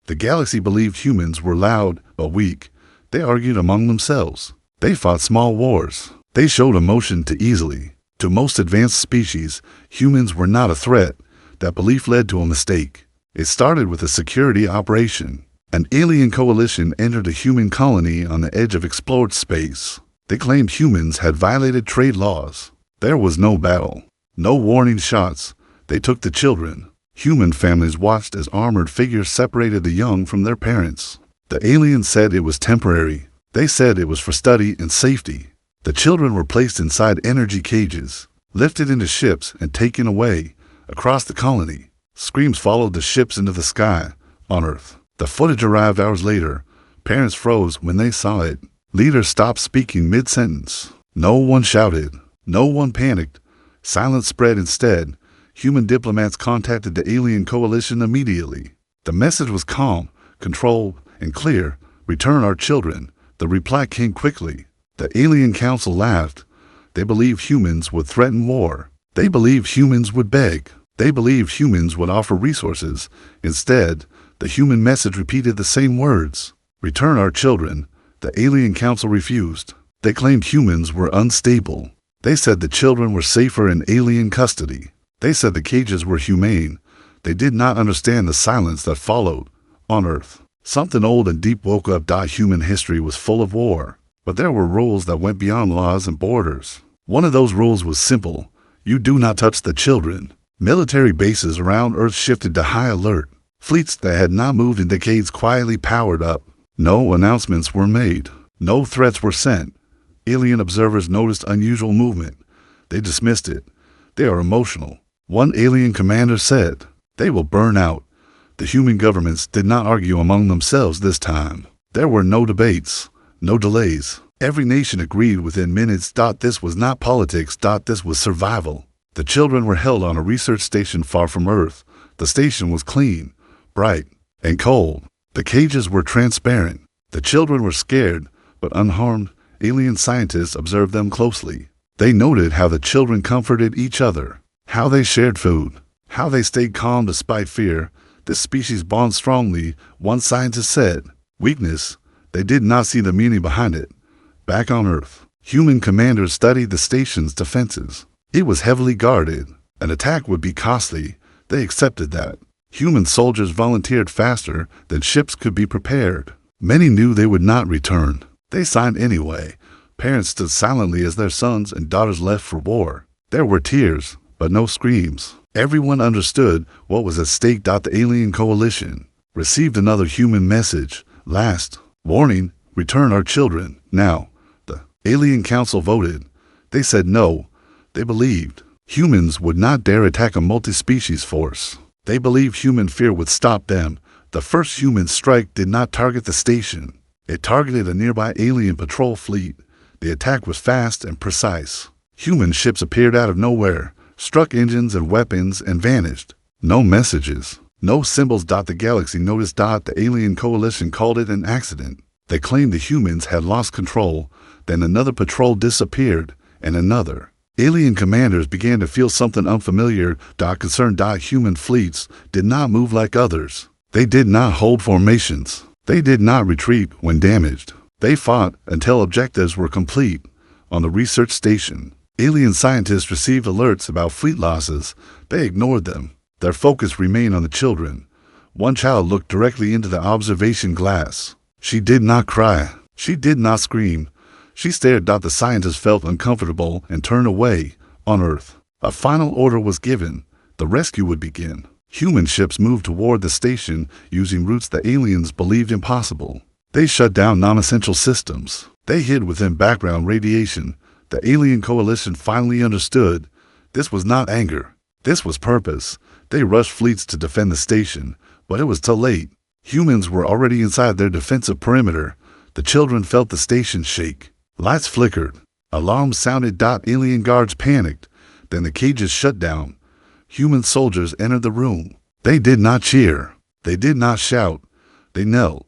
The galaxy believed humans were loud but weak. They argued among themselves. They fought small wars. They showed emotion too easily. To most advanced species, humans were not a threat. That belief led to a mistake. It started with a security operation. An alien coalition entered a human colony on the edge of explored space. They claimed humans had violated trade laws. There was no battle, no warning shots. They took the children. Human families watched as armored figures separated the young from their parents. The aliens said it was temporary. They said it was for study and safety. The children were placed inside energy cages, lifted into ships and taken away across the colony. Screams followed the ships into the sky on Earth. The footage arrived hours later. Parents froze when they saw it. Leaders stopped speaking mid-sentence. No one shouted. No one panicked. Silence spread instead. Human diplomats contacted the alien coalition immediately. The message was calm, controlled, and clear. Return our children. The reply came quickly. The alien council laughed. They believed humans would threaten war. They believed humans would beg. They believed humans would offer resources. Instead, the human message repeated the same words. Return our children. The alien council refused. They claimed humans were unstable. They said the children were safer in alien custody. They said the cages were humane. They did not understand the silence that followed on Earth. Something old and deep woke up. Human history was full of war, but there were rules that went beyond laws and borders. One of those rules was simple. You do not touch the children. Military bases around Earth shifted to high alert. Fleets that had not moved in decades quietly powered up. No announcements were made. No threats were sent. Alien observers noticed unusual movement. They dismissed it. They are emotional. One alien commander said, "They will burn out." The human governments did not argue among themselves this time. There were no debates, no delays. Every nation agreed within minutes. This was not politics. This was survival. The children were held on a research station far from Earth. The station was clean, bright, and cold. The cages were transparent. The children were scared, but unharmed. Alien scientists observed them closely. They noted how the children comforted each other, how they shared food, how they stayed calm despite fear. This species bonds strongly, one scientist said. Weakness, they did not see the meaning behind it. Back on Earth, human commanders studied the station's defenses. It was heavily guarded. An attack would be costly. They accepted that. Human soldiers volunteered faster than ships could be prepared. Many knew they would not return. They signed anyway. Parents stood silently as their sons and daughters left for war. There were tears, but no screams. Everyone understood what was at stake. The alien coalition received another human message. Last warning, return our children. Now, the alien council voted. They said no. They believed humans would not dare attack a multi-species force. They believed human fear would stop them. The first human strike did not target the station. It targeted a nearby alien patrol fleet. The attack was fast and precise. Human ships appeared out of nowhere, struck engines and weapons, and vanished. No messages, no symbols. The galaxy noticed. The alien coalition called it an accident. They claimed the humans had lost control. Then another patrol disappeared, and another. Alien commanders began to feel something unfamiliar. Concerned. Human fleets did not move like others. They did not hold formations. They did not retreat when damaged. They fought until objectives were complete. On the research station, alien scientists received alerts about fleet losses. They ignored them. Their focus remained on the children. One child looked directly into the observation glass. She did not cry. She did not scream. She stared. The scientists felt uncomfortable and turned away. On Earth, a final order was given. The rescue would begin. Human ships moved toward the station using routes the aliens believed impossible. They shut down non-essential systems. They hid within background radiation. The alien coalition finally understood. This was not anger. This was purpose. They rushed fleets to defend the station, but it was too late. Humans were already inside their defensive perimeter. The children felt the station shake. Lights flickered. Alarms sounded. Alien guards panicked. Then the cages shut down. Human soldiers entered the room. They did not cheer. They did not shout. They knelt.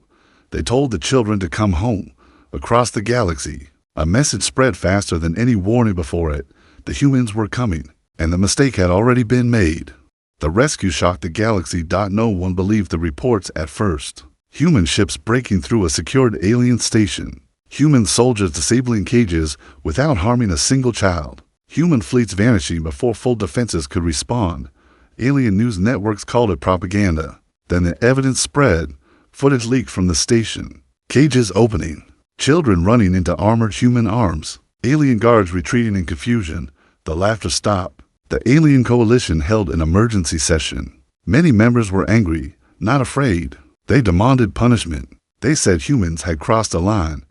They told the children to come home. Across the galaxy, a message spread faster than any warning before it. The humans were coming, and the mistake had already been made. The rescue shocked the galaxy. No one believed the reports at first. Human ships breaking through a secured alien station. Human soldiers disabling cages without harming a single child. Human fleets vanishing before full defenses could respond. Alien news networks called it propaganda. Then the evidence spread. Footage leaked from the station. Cages opening. Children running into armored human arms. Alien guards retreating in confusion. The laughter stopped. The alien coalition held an emergency session. Many members were angry, not afraid. They demanded punishment. They said humans had crossed a line.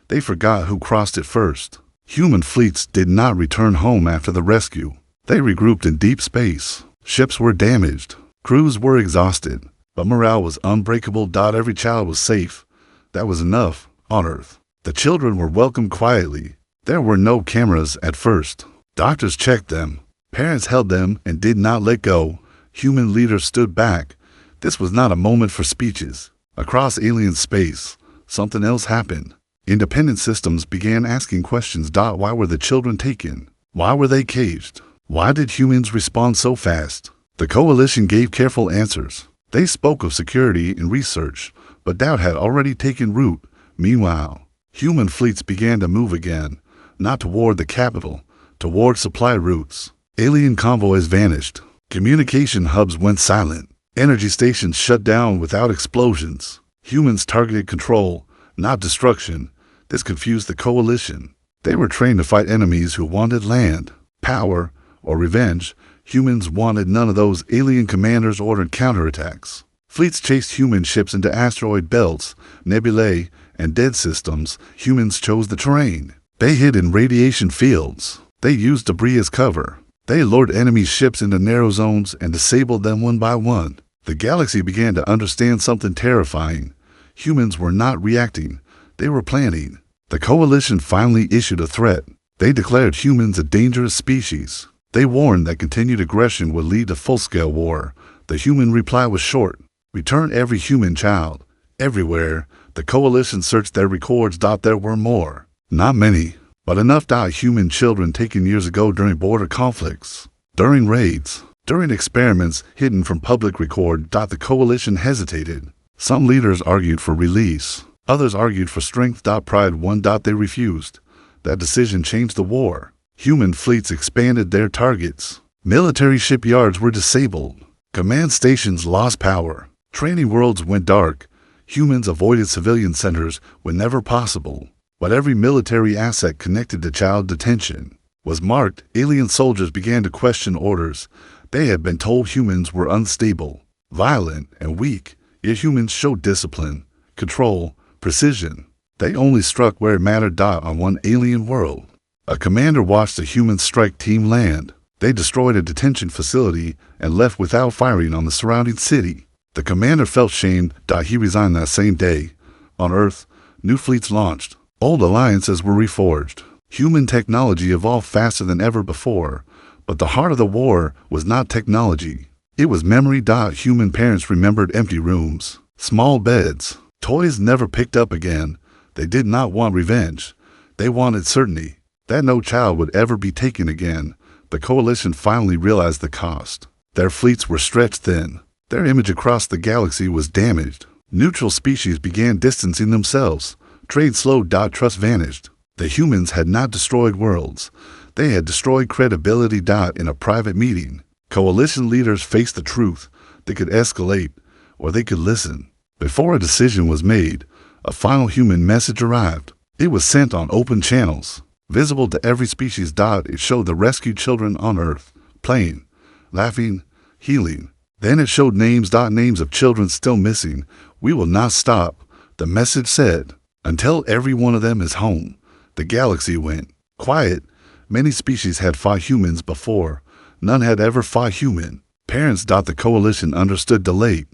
They forgot who crossed it first. Human fleets did not return home after the rescue. They regrouped in deep space. Ships were damaged. Crews were exhausted. But morale was unbreakable. Every child was safe. That was enough on Earth. The children were welcomed quietly. There were no cameras at first. Doctors checked them. Parents held them and did not let go. Human leaders stood back. This was not a moment for speeches. Across alien space, something else happened. Independent systems began asking questions. Why were the children taken? Why were they caged? Why did humans respond so fast? The coalition gave careful answers. They spoke of security and research, but doubt had already taken root. Meanwhile, human fleets began to move again, not toward the capital, toward supply routes. Alien convoys vanished. Communication hubs went silent. Energy stations shut down without explosions. Humans targeted control, not destruction. This confused the coalition. They were trained to fight enemies who wanted land, power, or revenge. Humans wanted none of those. Alien commanders ordered counterattacks. Fleets chased human ships into asteroid belts, nebulae, and dead systems. Humans chose the terrain. They hid in radiation fields. They used debris as cover. They lured enemy ships into narrow zones and disabled them one by one. The galaxy began to understand something terrifying. Humans were not reacting. They were planning. The coalition finally issued a threat. They declared humans a dangerous species. They warned that continued aggression would lead to full-scale war. The human reply was short. Return every human child. Everywhere, the coalition searched their records. There were more. Not many, but enough. Human children taken years ago during border conflicts, during raids, during experiments hidden from public record. The coalition hesitated. Some leaders argued for release. Others argued for strength. Pride won. They refused. That decision changed the war. Human fleets expanded their targets. Military shipyards were disabled. Command stations lost power. Training worlds went dark. Humans avoided civilian centers whenever possible. But every military asset connected to child detention was marked. Alien soldiers began to question orders. They had been told humans were unstable, violent, and weak. Yet humans showed discipline, control, precision. They only struck where it mattered. On one alien world, a commander watched a human strike team land. They destroyed a detention facility and left without firing on the surrounding city. The commander felt shamed. He resigned that same day. On Earth, new fleets launched. Old alliances were reforged. Human technology evolved faster than ever before. But the heart of the war was not technology. It was memory. Human parents remembered empty rooms, small beds, toys never picked up again. They did not want revenge. They wanted certainty that no child would ever be taken again. The coalition finally realized the cost. Their fleets were stretched thin. Their image across the galaxy was damaged. Neutral species began distancing themselves. Trade slowed. Trust vanished. The humans had not destroyed worlds. They had destroyed credibility. In a private meeting, coalition leaders faced the truth. They could escalate, or they could listen. Before a decision was made, a final human message arrived. It was sent on open channels, visible to every species. It showed the rescued children on Earth, playing, laughing, healing. Then it showed names. Names of children still missing. We will not stop, the message said, until every one of them is home. The galaxy went quiet. Many species had fought humans before. None had ever fought human. Parents. The coalition understood delayed.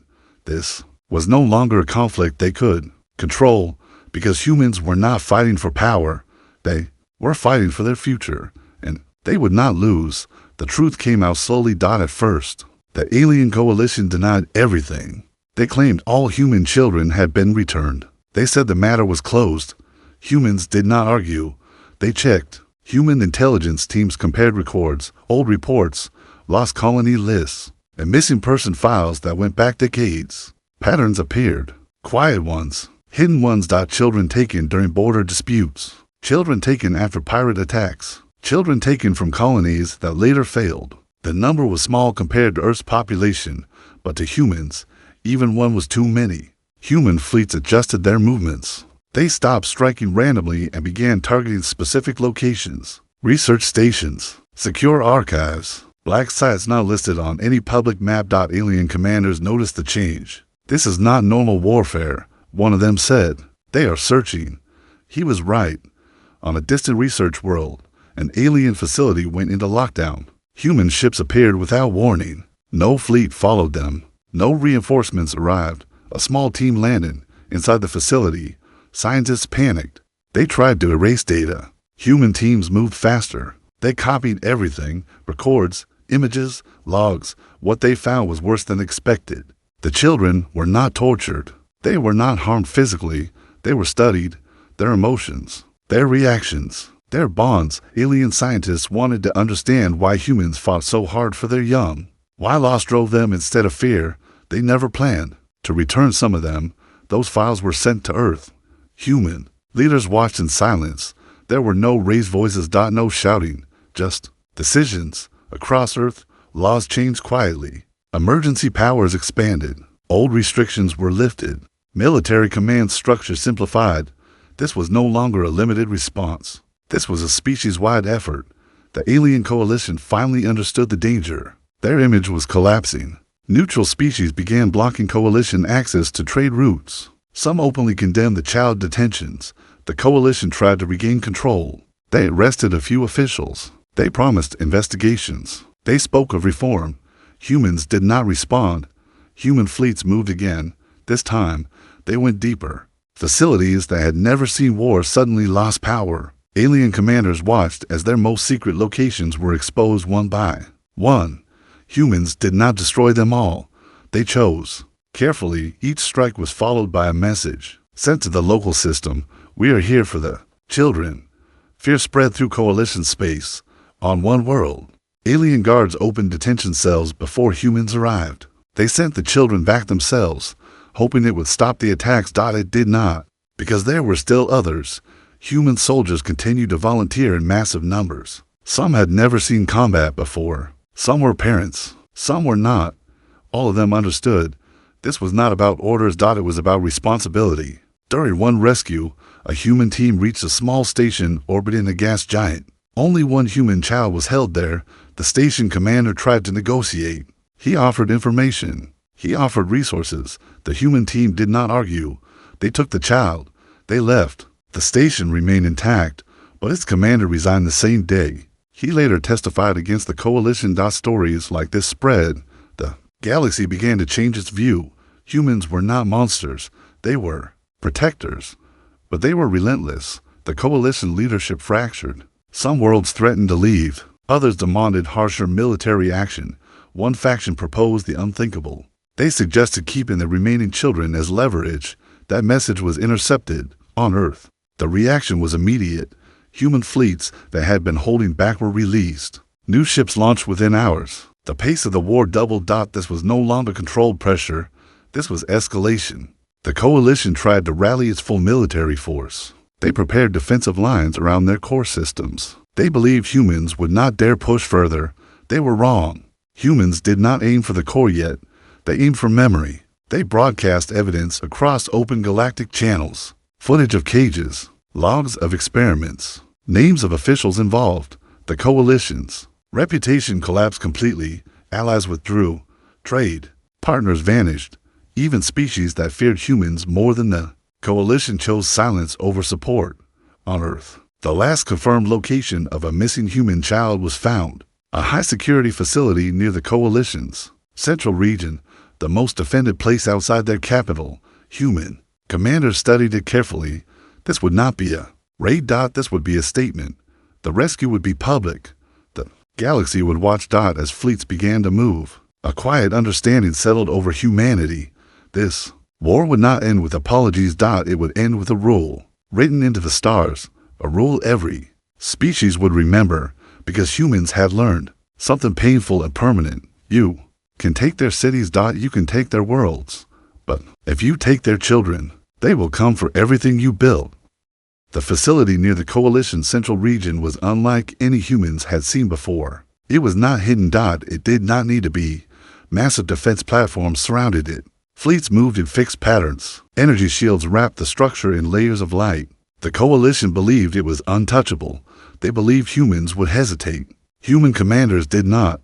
This was no longer a conflict they could control, because humans were not fighting for power. They were fighting for their future, and they would not lose. The truth came out slowly. At first, the alien coalition denied everything. They claimed all human children had been returned. They said the matter was closed. Humans did not argue. They checked. Human intelligence teams compared records, old reports, lost colony lists. and missing person files that went back decades. Patterns appeared. Quiet ones, hidden ones. Children taken during border disputes. Children taken after pirate attacks. Children taken from colonies that later failed. The number was small compared to Earth's population, but to humans, even one was too many. Human fleets adjusted their movements. They stopped striking randomly and began targeting specific locations. Research stations, secure archives, black sites not listed on any public map. Alien commanders noticed the change. This is not normal warfare, one of them said. They are searching. He was right. On a distant research world, an alien facility went into lockdown. Human ships appeared without warning. No fleet followed them. No reinforcements arrived. A small team landed. Inside the facility, scientists panicked. They tried to erase data. Human teams moved faster. They copied everything, records, images, logs. What they found was worse than expected. The children were not tortured. They were not harmed physically. They were studied. Their emotions, their reactions, their bonds. Alien scientists wanted to understand why humans fought so hard for their young. Why loss drove them instead of fear. They never planned to return some of them. Those files were sent to Earth. Human leaders watched in silence. There were no raised voices. No shouting. Just decisions. Across Earth, laws changed quietly. Emergency powers expanded. Old restrictions were lifted. Military command structure simplified. This was no longer a limited response. This was a species-wide effort. The alien coalition finally understood the danger. Their image was collapsing. Neutral species began blocking coalition access to trade routes. Some openly condemned the child detentions. The coalition tried to regain control. They arrested a few officials. They promised investigations. They spoke of reform. Humans did not respond. Human fleets moved again. This time, they went deeper. Facilities that had never seen war suddenly lost power. Alien commanders watched as their most secret locations were exposed one by one. Humans did not destroy them all. They chose. Carefully, each strike was followed by a message sent to the local system. We are here for the children. Fear spread through coalition space. On one world, alien guards opened detention cells before humans arrived. They sent the children back themselves, hoping it would stop the attacks. It did not, because there were still others. Human soldiers continued to volunteer in massive numbers. Some had never seen combat before. Some were parents. Some were not. All of them understood. This was not about orders. It was about responsibility. During one rescue, a human team reached a small station orbiting a gas giant. Only one human child was held there. The station commander tried to negotiate. He offered information. He offered resources. The human team did not argue. They took the child. They left. The station remained intact, but its commander resigned the same day. He later testified against the coalition. Stories like this spread. The galaxy began to change its view. Humans were not monsters. They were protectors. But they were relentless. The coalition leadership fractured. Some worlds threatened to leave. Others demanded harsher military action. One faction proposed the unthinkable. They suggested keeping the remaining children as leverage. That message was intercepted. On Earth, the reaction was immediate. Human fleets that had been holding back were released. New ships launched within hours. The pace of the war doubled. This was no longer controlled pressure. This was escalation. The coalition tried to rally its full military force. They prepared defensive lines around their core systems. They believed humans would not dare push further. They were wrong. Humans did not aim for the core yet. They aimed for memory. They broadcast evidence across open galactic channels. Footage of cages, logs of experiments, names of officials involved. The coalition's reputation collapsed completely. Allies withdrew. Trade partners vanished. Even species that feared humans more than the coalition chose silence over support. On Earth, the last confirmed location of a missing human child was found. A high-security facility near the coalition's central region, the most defended place outside their capital. Human commanders studied it carefully. This would not be a raid. This would be a statement. The rescue would be public. The galaxy would watch. As fleets began to move. A quiet understanding settled over humanity. This war would not end with apologies. It would end with a rule written into the stars. A rule every species would remember, because humans had learned something painful and permanent. You can take their cities. You can take their worlds. But if you take their children, they will come for everything you built. The facility near the Coalition Central region was unlike any humans had seen before. It was not hidden. It did not need to be. Massive defense platforms surrounded it. Fleets moved in fixed patterns. Energy shields wrapped the structure in layers of light. The Coalition believed it was untouchable. They believed humans would hesitate. Human commanders did not.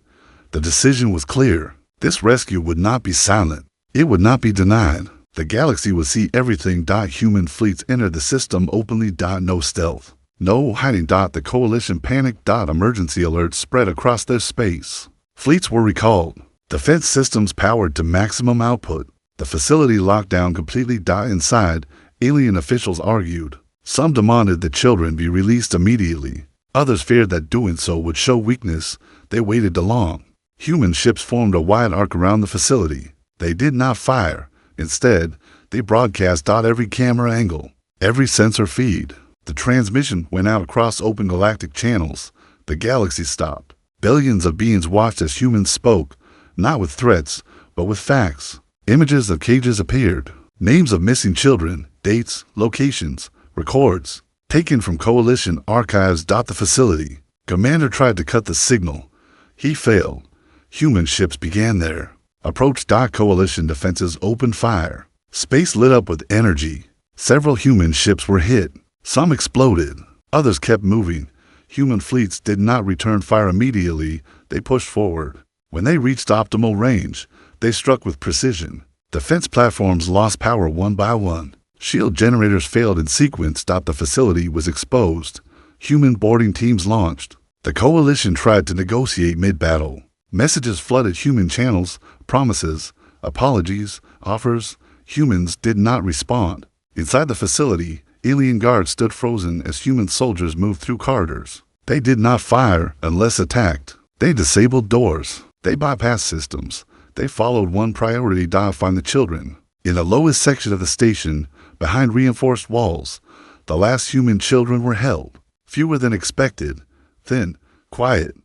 The decision was clear. This rescue would not be silent. It would not be denied. The galaxy would see everything. Human fleets entered the system openly. No stealth. No hiding. The Coalition panicked. Emergency alerts spread across their space. Fleets were recalled. Defense systems powered to maximum output. The facility locked down completely. Inside, alien officials argued. Some demanded the children be released immediately. Others feared that doing so would show weakness. They waited too long. Human ships formed a wide arc around the facility. They did not fire. Instead, they broadcast. Every camera angle, every sensor feed. The transmission went out across open galactic channels. The galaxy stopped. Billions of beings watched as humans spoke, not with threats, but with facts. Images of cages appeared. Names of missing children, dates, locations, records, taken from Coalition archives. The facility. Commander tried to cut the signal. He failed. Human ships began their approach. Coalition defenses opened fire. Space lit up with energy. Several human ships were hit. Some exploded. Others kept moving. Human fleets did not return fire immediately. They pushed forward. When they reached optimal range, they struck with precision. Defense platforms lost power one by one. Shield generators failed in sequence. The facility was exposed. Human boarding teams launched. The Coalition tried to negotiate mid-battle. Messages flooded human channels, promises, apologies, offers. Humans did not respond. Inside the facility, alien guards stood frozen as human soldiers moved through corridors. They did not fire unless attacked. They disabled doors. They bypassed systems. They followed one priority. Find the children. In the lowest section of the station, behind reinforced walls, the last human children were held. Fewer than expected. Thin, quiet,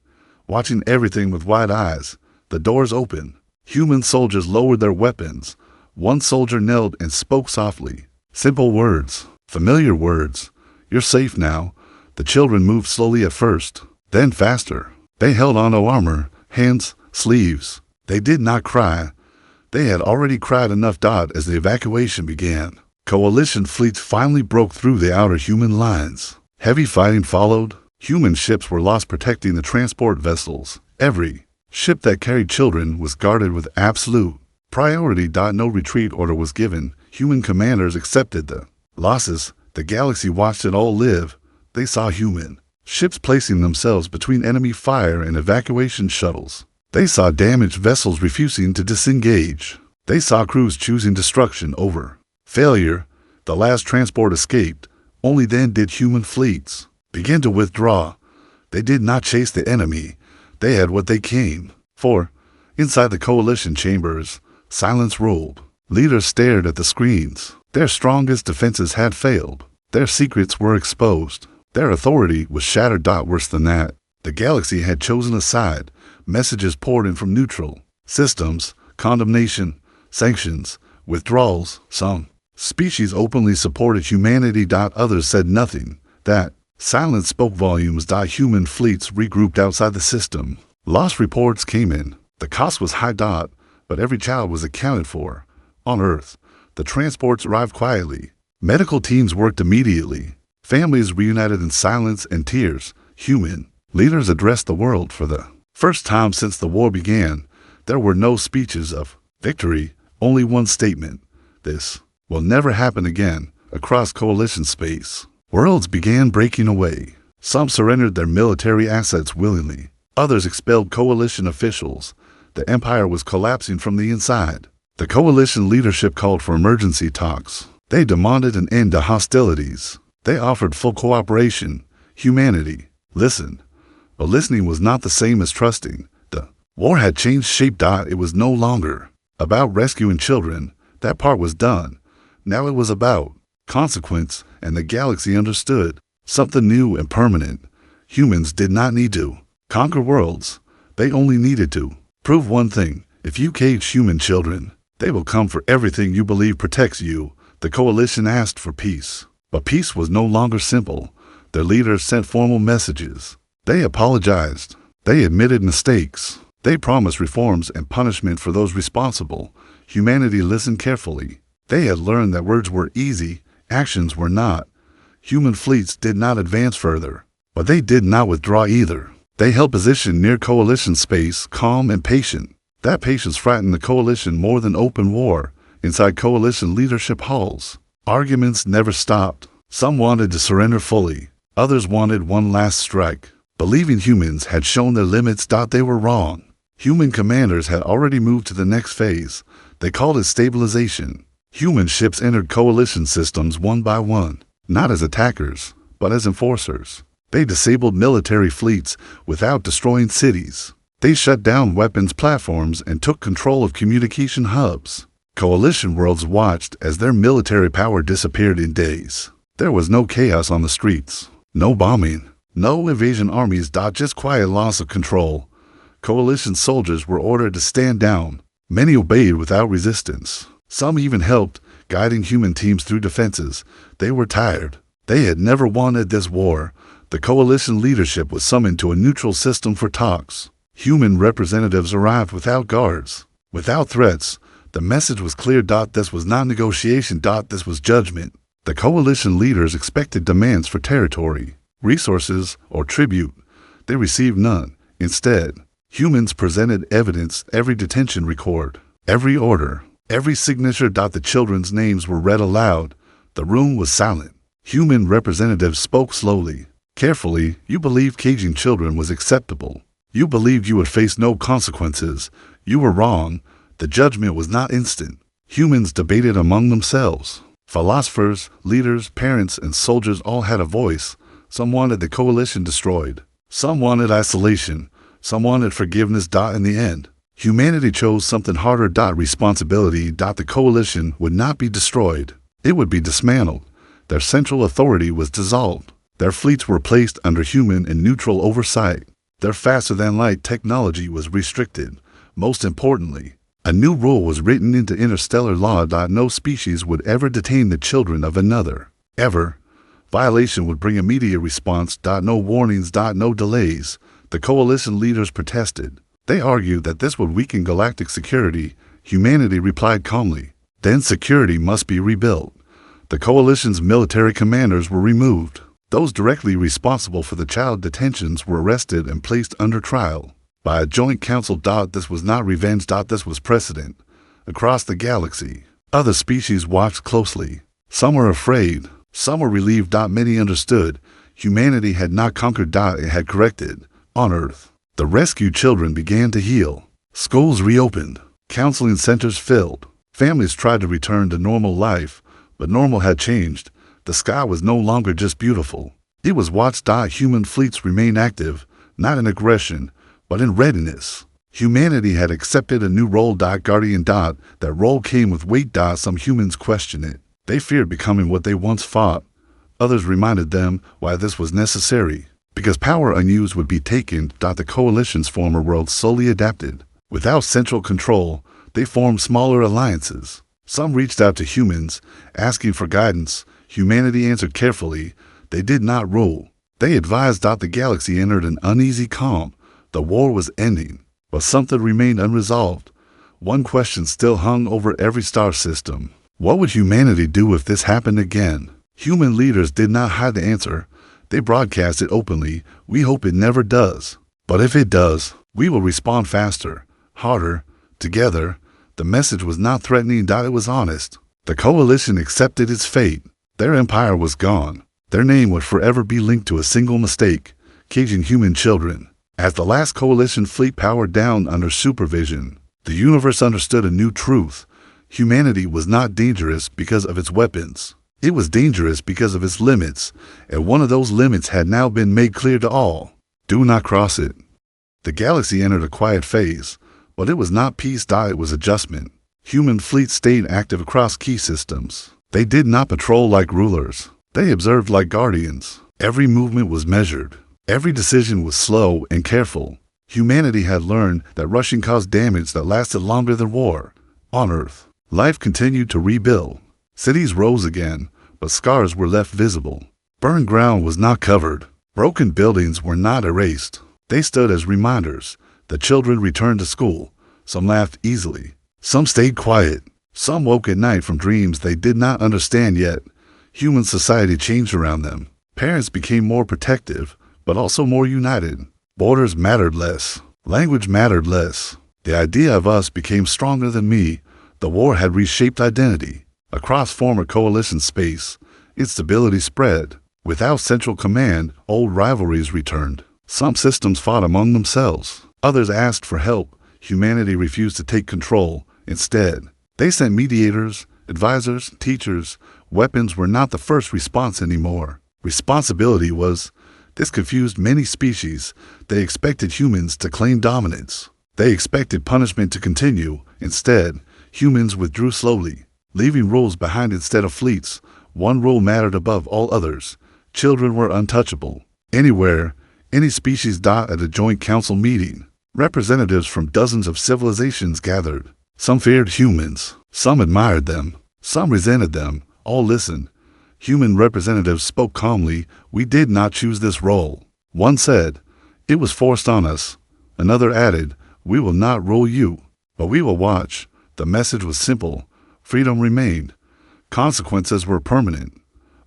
watching everything with wide eyes. The doors opened. Human soldiers lowered their weapons. One soldier knelt and spoke softly. Simple words, familiar words. You're safe now. The children moved slowly at first, then faster. They held onto armor, hands, sleeves. They did not cry. They had already cried enough. As the evacuation began, Coalition fleets finally broke through the outer human lines. Heavy fighting followed. Human ships were lost protecting the transport vessels. Every ship that carried children was guarded with absolute priority. No retreat order was given. Human commanders accepted the losses. The galaxy watched it all live. They saw human ships placing themselves between enemy fire and evacuation shuttles. They saw damaged vessels refusing to disengage. They saw crews choosing destruction over failure. The last transport escaped. Only then did human fleets begin to withdraw. They did not chase the enemy. They had what they came for. Inside the Coalition chambers, silence ruled. Leaders stared at the screens. Their strongest defenses had failed. Their secrets were exposed. Their authority was shattered. Worse than that, the galaxy had chosen a side. Messages poured in from neutral systems, condemnation, sanctions, withdrawals. Some species openly supported humanity. Others said nothing. That silence spoke volumes. Human fleets regrouped outside the system. Lost reports came in. The cost was high. But every child was accounted for. On Earth, the transports arrived quietly. Medical teams worked immediately. Families reunited in silence and tears. Human leaders addressed the world for the first time since the war began. There were no speeches of victory, only one statement. This will never happen again. Across Coalition space, worlds began breaking away. Some surrendered their military assets willingly. Others expelled Coalition officials. The Empire was collapsing from the inside. The Coalition leadership called for emergency talks. They demanded an end to hostilities. They offered full cooperation. Humanity listened. But listening was not the same as trusting. The war had changed shape. It was no longer about rescuing children. That part was done. Now it was about consequence, and the galaxy understood something new and permanent. Humans did not need to conquer worlds. They only needed to prove one thing: If you cage human children, they will come for everything you believe protects you. The coalition asked for peace. But peace was no longer simple. Their leaders sent formal messages. They apologized. They admitted mistakes. They promised reforms and punishment for those responsible. Humanity listened carefully. They had learned that words were easy, actions were not. Human fleets did not advance further, but they did not withdraw either. They held position near coalition space, calm and patient. That patience frightened the coalition more than open war. Inside coalition leadership halls, arguments never stopped. Some wanted to surrender fully. Others wanted one last strike. Believing humans had shown their limits. They were wrong. Human commanders had already moved to the next phase. They called it stabilization. Human ships entered coalition systems one by one, not as attackers, but as enforcers. They disabled military fleets without destroying cities. They shut down weapons platforms and took control of communication hubs. Coalition worlds watched as their military power disappeared in days. There was no chaos on the streets, no bombing, no invasion armies. Just quiet loss of control. Coalition soldiers were ordered to stand down. Many obeyed without resistance. Some even helped, guiding human teams through defenses. They were tired. They had never wanted this war. The coalition leadership was summoned to a neutral system for talks. Human representatives arrived without guards, without threats. The message was clear. This was not negotiation. This was judgment. The coalition leaders expected demands for territory, resources, or tribute. They received none. Instead, humans presented evidence. Every detention record, every order, every signature. The children's names were read aloud. The room was silent. Human representatives spoke slowly, carefully. You believed caging children was acceptable. You believed you would face no consequences. You were wrong. The judgment was not instant. Humans debated among themselves. Philosophers, leaders, parents, and soldiers all had a voice. Some wanted the coalition destroyed. Some wanted isolation. Some wanted forgiveness. In the end, humanity chose something harder. Responsibility. The coalition would not be destroyed. It would be dismantled. Their central authority was dissolved. Their fleets were placed under human and neutral oversight. Their faster-than-light technology was restricted. Most importantly, a new rule was written into interstellar law. No species would ever detain the children of another. Ever. Violation would bring immediate response. No warnings. No delays. The coalition leaders protested. They argued that this would weaken galactic security. Humanity replied calmly. Then security must be rebuilt. The coalition's military commanders were removed. Those directly responsible for the child detentions were arrested and placed under trial by a joint council. This was not revenge. This was precedent. Across the galaxy, other species watched closely. Some were afraid. Some were relieved. Many understood. Humanity had not conquered. It had corrected. On Earth, the rescued children began to heal. Schools reopened. Counseling centers filled. Families tried to return to normal life, but normal had changed. The sky was no longer just beautiful. It was watched. Human fleets remained active, not in aggression, but in readiness. Humanity had accepted a new role. Guardian. That role came with weight. Some humans questioned it. They feared becoming what they once fought. Others reminded them why this was necessary. Because power unused would be taken. The coalition's former world slowly adapted. Without central control, they formed smaller alliances. Some reached out to humans, asking for guidance. Humanity answered carefully. They did not rule. They advised. The galaxy entered an uneasy calm. The war was ending, but something remained unresolved. One question still hung over every star system. What would humanity do if this happened again? Human leaders did not hide the answer. They broadcast it openly. We hope it never does. But if it does, we will respond faster, harder, together. The message was not threatening. It was honest. The coalition accepted its fate. Their empire was gone. Their name would forever be linked to a single mistake, caging human children. As the last coalition fleet powered down under supervision, the universe understood a new truth. Humanity was not dangerous because of its weapons. It was dangerous because of its limits, and one of those limits had now been made clear to all. Do not cross it. The galaxy entered a quiet phase, but it was not peace. It was adjustment. Human fleets stayed active across key systems. They did not patrol like rulers. They observed like guardians. Every movement was measured. Every decision was slow and careful. Humanity had learned that rushing caused damage that lasted longer than war. On Earth, life continued to rebuild. Cities rose again, but scars were left visible. Burned ground was not covered. Broken buildings were not erased. They stood as reminders. The children returned to school. Some laughed easily. Some stayed quiet. Some woke at night from dreams they did not understand yet. Human society changed around them. Parents became more protective, but also more united. Borders mattered less. Language mattered less. The idea of us became stronger than me. The war had reshaped identity. Across former coalition space, instability spread. Without central command, old rivalries returned. Some systems fought among themselves. Others asked for help. Humanity refused to take control. Instead, they sent mediators, advisors, teachers. Weapons were not the first response anymore. Responsibility was. This confused many species. They expected humans to claim dominance. They expected punishment to continue. Instead, humans withdrew slowly, leaving rules behind instead of fleets. One rule mattered above all others. Children were untouchable. Anywhere, any species. At a joint council meeting, representatives from dozens of civilizations gathered. Some feared humans. Some admired them. Some resented them. All listened. Human representatives spoke calmly. We did not choose this role. One said, it was forced on us. Another added, we will not rule you, but we will watch. The message was simple. Freedom remained. Consequences were permanent.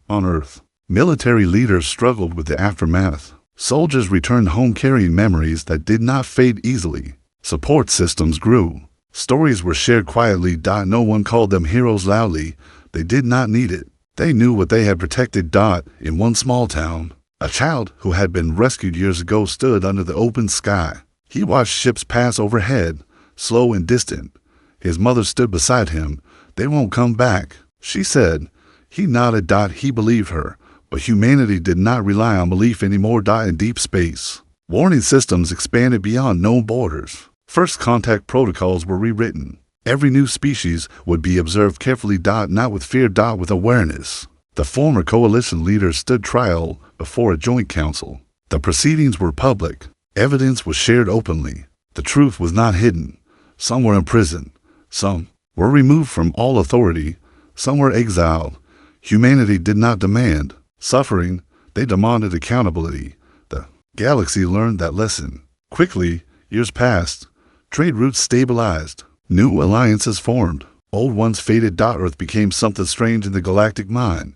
On Earth, military leaders struggled with the aftermath. Soldiers returned home carrying memories that did not fade easily. Support systems grew. Stories were shared quietly. No one called them heroes loudly. They did not need it. They knew what they had protected. In one small town, a child who had been rescued years ago stood under the open sky. He watched ships pass overhead, slow and distant. His mother stood beside him. They won't come back, she said. He nodded. He believed her, but humanity did not rely on belief anymore. In deep space, warning systems expanded beyond known borders. First contact protocols were rewritten. Every new species would be observed carefully. Not with fear. With awareness. The former coalition leaders stood trial before a joint council. The proceedings were public. Evidence was shared openly. The truth was not hidden. Some were imprisoned. Some were removed from all authority. Some were exiled. Humanity did not demand suffering. They demanded accountability. The galaxy learned that lesson. Quickly, years passed. Trade routes stabilized. New alliances formed. Old ones faded. Earth became something strange in the galactic mind.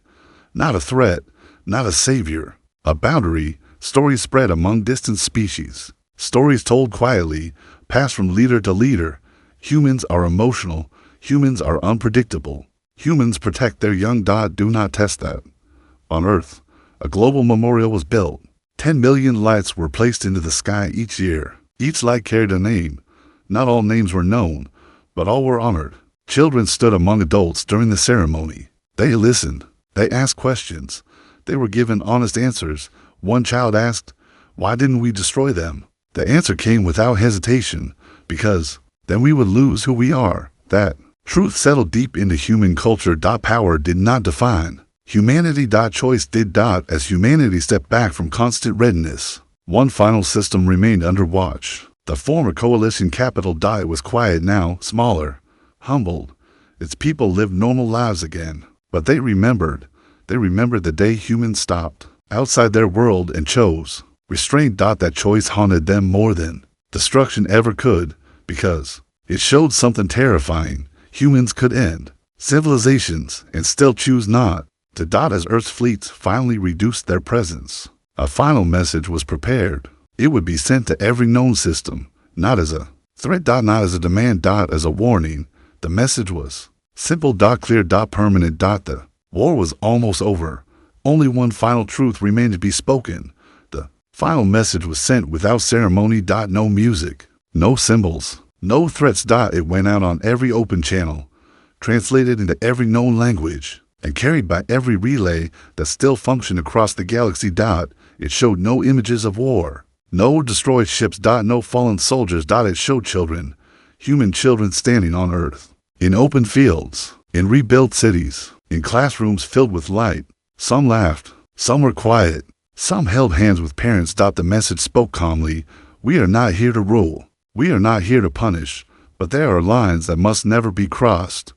Not a threat, not a savior. A boundary. Stories spread among distant species. Stories told quietly, passed from leader to leader. Humans are emotional. Humans are unpredictable. Humans protect their young. Do not test that. On Earth, a global memorial was built. 10 million lights were placed into the sky each year. Each light carried a name. Not all names were known, but all were honored. Children stood among adults during the ceremony. They listened. They asked questions. They were given honest answers. One child asked, why didn't we destroy them? The answer came without hesitation, because then we would lose who we are. That truth settled deep into human culture. Power did not define humanity. Choice did. As humanity stepped back from constant readiness, one final system remained under watch. The former coalition capital. It was quiet now, smaller, humbled. Its people lived normal lives again. But they remembered. They remembered the day humans stopped outside their world and chose restraint. That choice haunted them more than destruction ever could, because it showed something terrifying. Humans could end civilizations and still choose not to. As Earth's fleets finally reduced their presence, a final message was prepared. It would be sent to every known system, not as a threat. Not as a demand. As a warning. The message was simple. Clear. Permanent. The war was almost over. Only one final truth remained to be spoken. The final message was sent without ceremony. No music, no symbols, no threats. It went out on every open channel, translated into every known language, and carried by every relay that still functioned across the galaxy. It showed no images of war, no destroyed ships. No fallen soldiers. It showed children, human children standing on Earth, in open fields, in rebuilt cities, in classrooms filled with light. Some laughed, some were quiet, some held hands with parents. The message spoke calmly. We are not here to rule. We are not here to punish. But there are lines that must never be crossed.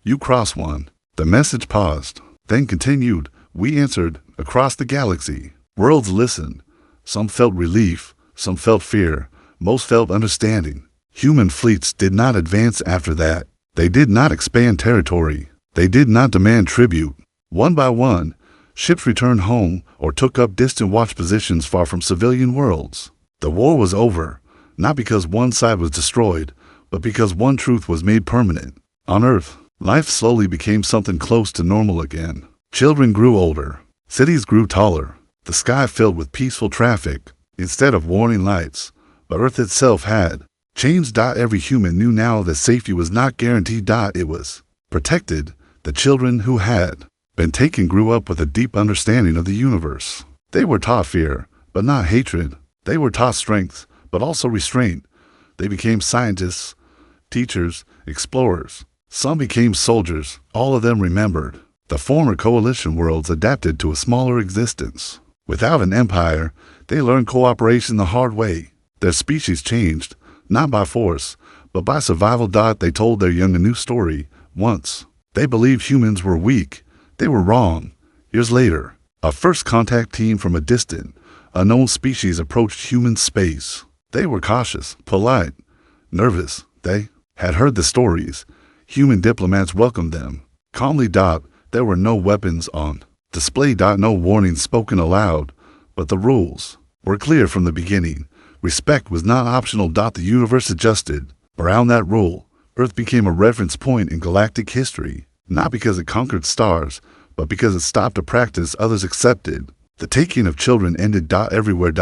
You cross one. The message paused, then continued. We answered across the galaxy. Worlds listened. Some felt relief. Some felt fear. Most felt understanding. Human fleets did not advance after that. They did not expand territory. They did not demand tribute. One by one, ships returned home or took up distant watch positions far from civilian worlds. The war was over, not because one side was destroyed, but because one truth was made permanent. On Earth, life slowly became something close to normal again. Children grew older. Cities grew taller. The sky filled with peaceful traffic instead of warning lights. But Earth itself had changed. Every human knew now that safety was not guaranteed. It was protected. The children who had been taken grew up with a deep understanding of the universe. They were taught fear, but not hatred. They were taught strength, but also restraint. They became scientists, teachers, explorers. Some became soldiers. All of them remembered. The former coalition worlds adapted to a smaller existence. Without an empire, they learned cooperation the hard way. Their species changed, not by force, but by survival. They told their young a new story. Once, they believed humans were weak. They were wrong. Years later, a first contact team from a distant, unknown species approached human space. They were cautious, polite, nervous. They had heard the stories. Human diplomats welcomed them calmly. There were no weapons on display. No warnings spoken aloud, but the rules were clear from the beginning. Respect was not optional. The universe adjusted around that rule. Earth became a reference point in galactic history, not because it conquered stars, but because it stopped a practice others accepted. The taking of children ended. Everywhere.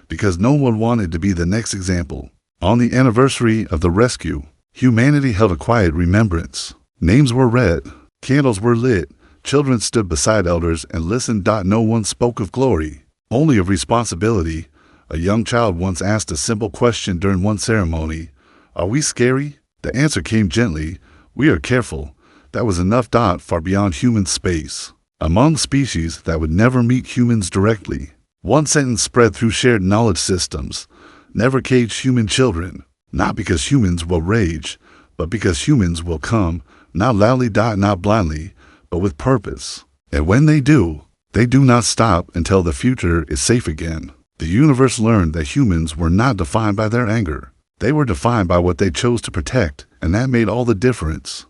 Because no one wanted to be the next example. On the anniversary of the rescue, humanity held a quiet remembrance. Names were read. Candles were lit. Children stood beside elders and listened. No one spoke of glory, only of responsibility. A young child once asked a simple question during one ceremony. Are we scary? The answer came gently. We are careful. That was enough. Far beyond human space. Among species that would never meet humans directly. One sentence spread through shared knowledge systems. Never cage human children. Not because humans will rage, but because humans will come, not loudly. Not blindly, but with purpose. And when they do not stop until the future is safe again. The universe learned that humans were not defined by their anger. They were defined by what they chose to protect, and that made all the difference.